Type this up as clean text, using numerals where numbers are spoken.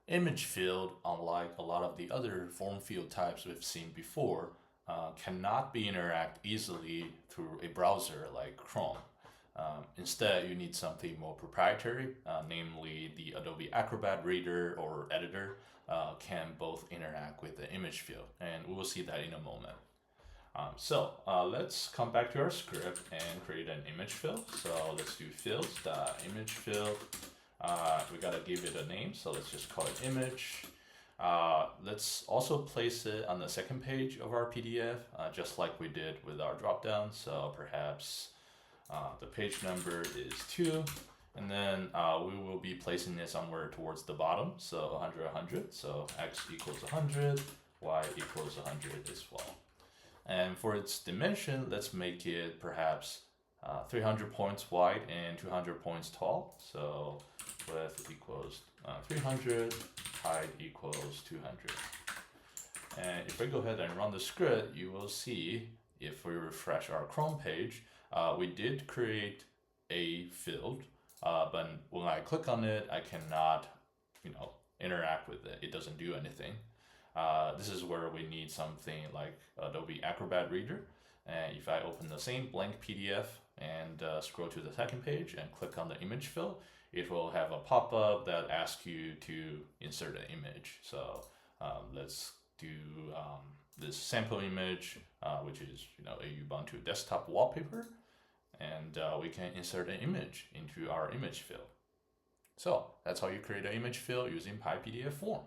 Image field, unlike a lot of the other form field types we've seen before, cannot be interact easily through a browser like Chrome. Instead, you need something more proprietary, namely the Adobe Acrobat Reader or Editor can both interact with the image field, and we will see that in a moment. Let's come back to our script and create an image field. So let's do fields.image field. We gotta give it a name, so let's just call it image. Let's also place it on the second page of our PDF, just like we did with our dropdown. So perhaps the page number is 2, and then we will be placing it somewhere towards the bottom. So 100, 100. So x equals 100, y equals 100 as well. And for its dimension, let's make it perhaps 300 points wide and 200 points tall. So width equals 300, height equals 200. And if we go ahead and run the script, you will see if we refresh our Chrome page, we did create a field, but when I click on it, I cannot, interact with it. It doesn't do anything. This is where we need something like Adobe Acrobat Reader. And if I open the same blank PDF and scroll to the second page and click on the image fill, it will have a pop-up that asks you to insert an image. So let's do this sample image, which is a Ubuntu desktop wallpaper, and we can insert an image into our image fill. So that's how you create an image fill using PyPDFForm.